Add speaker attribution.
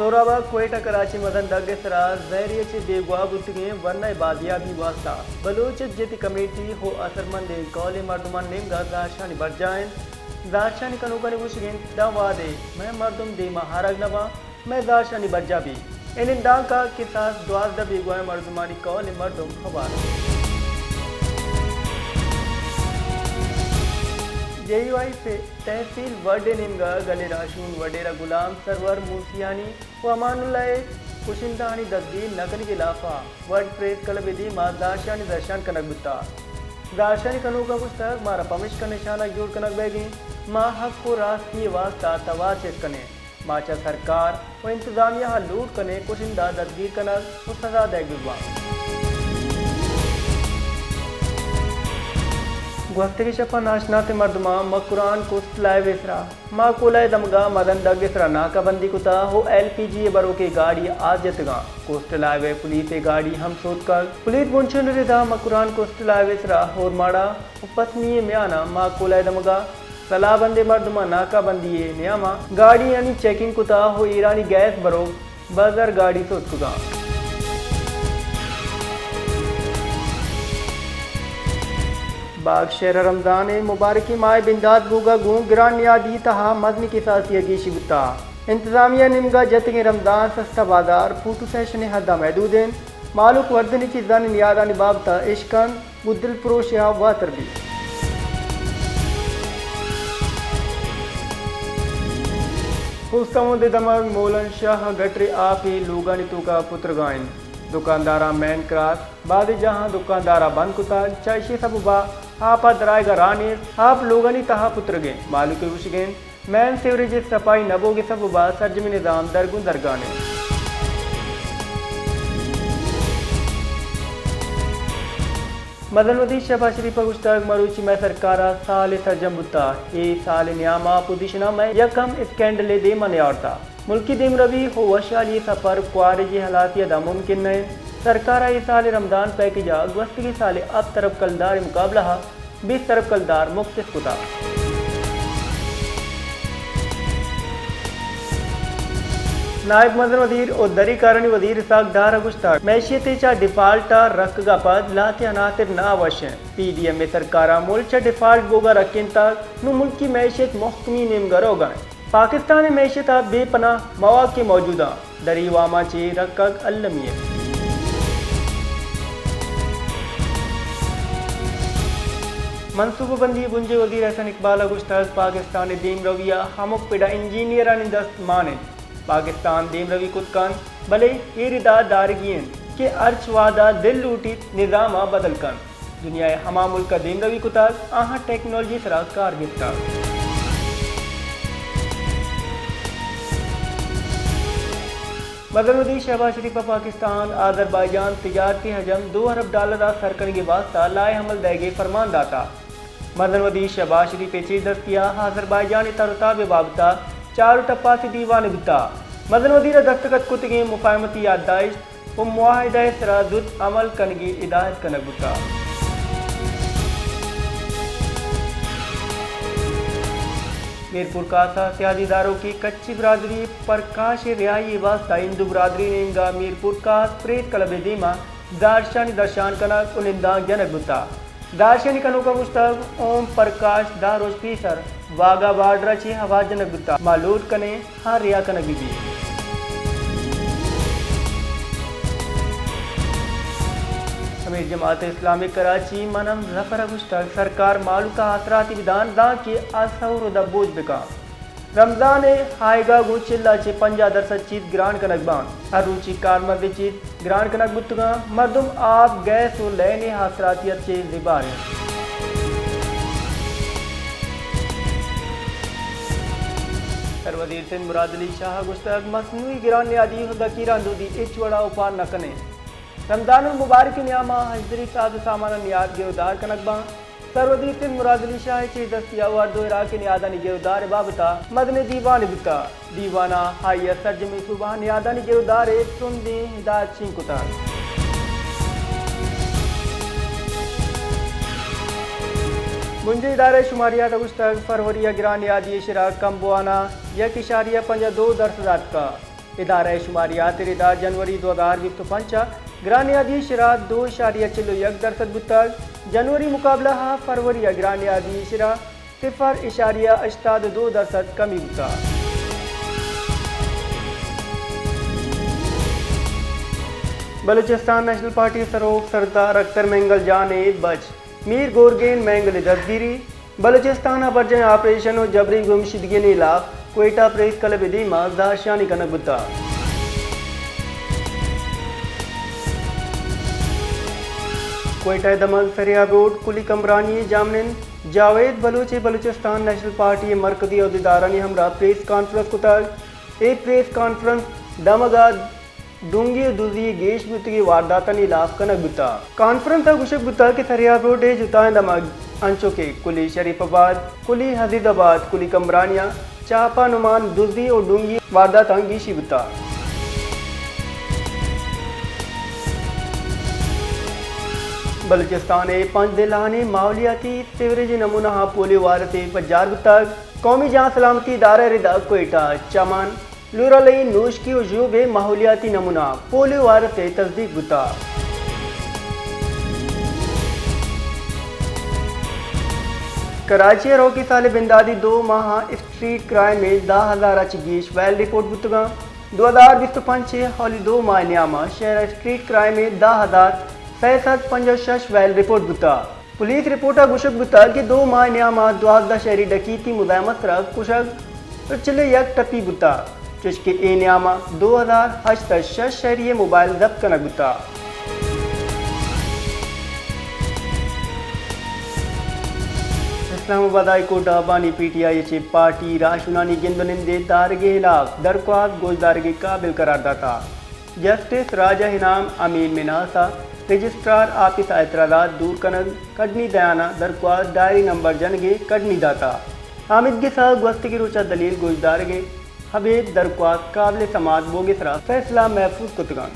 Speaker 1: सोराबा कोयटा कराची मदन दगे सरा जहरिया चे बेगवा बुतगे वरना बादिया भी वास्ता बलोच जेती कमेटी हो असरमंद कौले मर्दुमान नेमगा दाशानी बरजाइन दाशानी कनोकने बुशगिन दावादे मैं मर्दुम दे महाराग नवा मैं दाशानी बरजा भी इन डांका के साथ द्वार बेगवा मर्दुमानी कौले मर्दुम हवाला जेयूआई से तहसील वडे निमगा गले राशून वडेरा गुलाम सरवर मूसियानी व अमानुल्लाह कुशिंदानी दद्दी नकन के लाफा वर्ड प्रेस कलबेदी मा दाशानी दर्शन कनक बुत्ता दाशानी कनू का पुस्तक मारा पमिश का निशाना जोड़ कनक बैगी मा हक को राष्ट्रीय वास्ता तवा चेत कने माचा सरकार व इंतजामिया लूट कने कुशिंदा ददगीर कनक व सजा देगुवा गुफ्ते की शफा नाशनाते मर्दमा मकुरान कुस्त लाए वेसरा माँ कोलाए दमगा मदन दगेसरा नाकाबंदी कुता हो LPG बरो के गाड़ी आज जतगा कुस्त लाए वे पुलिस गाड़ी हम सोच कर पुलिस बुंचन रिदा मकुरान कुस्त लाए वेसरा और माड़ा उपस्मीय म्याना माँ कोलाए दमगा सलाह बंदे मर्दमा नाकाबंदी न्यामा गाड़ी यानी चेकिंग कुता हो ईरानी गैस बरो बाजार गाड़ी सोच कुगा बाग शहर रमजान मुबारकी माए बिंदात बूगा गूं गिरान नियादी तहा मदनी की सासिया की शिबुता इंतजामिया निमगा जतगे रमजान सस्ता बाजार फूटू सेशन हदा महदूदेन मालूक वर्दनी चीजान नियादा निबाबता इश्कन बुद्दल फरोशिया व तरबी हुस्तमुद दमग मोलन शाह गटरे आपे लोगानी तुका पुत्र गायन दुकानदारा मैन क्रास बाद जहां दुकानदारा बंद कुता चाइशी सब बा आप दराएगा रानी आप लोगनी तहा पुत्र गे मालू के उशगेन मैन सेवरेज सफाई नबोगे सब बा सरजमी निजाम दरगुन दरगाने मदनवदी शफा शरीफा गुश्ताग मरूची में सरकारा साल सरजम बुता ए साल न्यामा पुदिशना में यकम स्कैंडले दे मन यारता मुल्की दिम रवि हो वशाली सफर क्वारेजी हालातिया दा मुमकिन नहीं सरकारा ये साल रमजान पैकेजा अगस्त के साल अब तरफ कलदार मुकाबला 20 तरफ कलदार मुख्तलिफ कुता नायब मदन वजीर और दरी कारणी वजीर सागदार गुश्ता मैशियत चा डिफाल्टा रखगा पद लाते अनातिर ना अवश्य PDM में सरकारा मुल्क डिफाल्ट बोगा रखें तक नु मुल्क की मैशियत मुहकमी नेमगर होगा पाकिस्तान में मैशियत बेपना मौके मौजूदा दरी वामा चे रखग अल्लमियत मनसूबाबंदी बुंजे वजीर हसन इकबाल गुश्ताज पाकिस्तान दीम रविया हमक पिड़ा इंजीनियर दस्त माने पाकिस्तान दीम रवि कुतकान भले ये रिदा दारगियन के अर्चवादा दिल लूटी निज़ामा बदल कन दुनिया हमा मुल्क का दीम रवि कुताज आहा टेक्नोलॉजी सरा कारगिरता मदनवदी शहबाज शरीफा पाकिस्तान आज़रबाईजान तिजारती हजम $2 अरब सरकन के वास्ता लाए हमल देगे फरमान दाता मदनवदी शहबाज शरीफ चीज दस्तिया आज़रबाईजान तरताब बाबता 4 टप्पा से दीवान बिता मदनवदी दस्तखत कुतगे मुफाहमती यादाइश व मुआहिदा सराजुद अमल कनगी हिदायत कनक बुता मीरपुर कासा सियादीदारों की कच्ची बरादरी प्रकाश रियाई वास्ता हिंदू बरादरी नेंगा मीरपुर कास प्रेत कलब दीमा दारशानी दर्शान कनक उनिंदा जनक बुता दारशानी कनों का मुस्तक ओम प्रकाश दारोज पीसर वागा बाडरा ची हवा जनक बुता मालूट कने हार रिया कनक बीबी अमीर जमात इस्लामिक कराची मनम जफर गुश्ताग सरकार मालू का आसराती विधान दा के असौर बोझ बिका रमजान हायगा गुचिल्ला चे 50% चीज ग्रांड कनक बान अरुचि कारमद चीज ग्रांड कनक बुतगा मर्दुम आप गैस और लेने हासरातियत चे जिबारे सरवजीर सिंध मुराद अली शाह गुश्ताग मसनूई गिरान आदि दकीरा दूदी इचवड़ा उपा नकने रमजान मुबारक नियामा हजरी साद सामान नियाद गिरदार कनकबा सरवजीर सिंध मुराद अली शाह चे दस्तिया वर्दो इराक नियादा गिरदार बाबता मदन दीवान बिता दीवाना हाइया सरजमी सुबह नियादा गिरदार सुंदी हिदायत सिंह कुतार मुंजे इदारे शुमारियात गुश्तग फरवरी गिरान यादी शराक कम बुआना 1.52% का इदारा शुमारियात रिदा जनवरी 2025 ग्रानियादी शरा 2.41% बुतक जनवरी मुकाबला फरवरी ग्रानियादी शरा 0.82% कमी बुतक। बलूचिस्तान नेशनल पार्टी सरोग सरदार अख्तर मेंगल जाने बच मीर गोरगेन मेंगल दस्तगिरी बलूचिस्तान बर्जन ऑपरेशन और जबरी गुमशुदगी इलाक कोयटा प्रेस क्लब दीमा दाशानी कनक बुता। कोयटा दमन सरियाब रोड कुली कमरानी जामनिन जावेद बलूची बलूचिस्तान नेशनल पार्टी मरकजी अहदेदारानी हमरा प्रेस कॉन्फ्रेंस कुताग एक प्रेस कॉन्फ्रेंस दमगा डूंगी दूजी गेश बुतगी वारदातनी इलाफ कनक बुता। कॉन्फ्रेंस गुशक बुता के सरियाब रोड जुताएं दमग अंचो के कुली शरीफाबाद कुली हजीदाबाद कुली कमरानिया चापा नुमान दूजी और डूंगी वारदात अंगीशी बुता। बलूचिस्तान 5 दिलाने माहौलियाती सीवरेज नमूना पोलियो वारते पजार बुतक कौमी जहाँ सलामती दारा रिदा कोयटा चमन लूरलई नूश की उजूब माहौलियाती नमूना पोलियो वारते तस्दीक बुता। कराची रोकी सालिब इमदादी 2 माह स्ट्रीट क्राइम में 10,000 चीश वैल रिपोर्ट बुतगा 2025 हॉली 2 माह न्यामा शहर स्ट्रीट क्राइम में 10,755 वैल रिपोर्ट बुता। पुलिस रिपोर्टा गुशक बुता कि 2 माह न्यामा 12 शहरी डकीती मुजामत रख कुशक चिले यक टपी बुता चुशके ए न्यामा 2008 शहरी मोबाइल जब्त कनक बुता। इस्लामाबाद हाई कोर्ट बानी PTI चे पार्टी राशुनानी गिंदुनिंदे दारगे हिलाफ दरख्वास्त गोश दारगे काबिल करार दाता। जस्टिस राजा इनाम अमीन मिनासा रजिस्ट्रार आपिस एतराज़ात दूर कनग कड़नी दयाना दरख्वास्त डायरी नंबर जनगे कड़नी दाता हामिद के साथ गस्त की रोचा दलील गोश दारगे हबीब दरख्वास्त काबिल समात बोगे सरा फैसला महफूज कुतगान।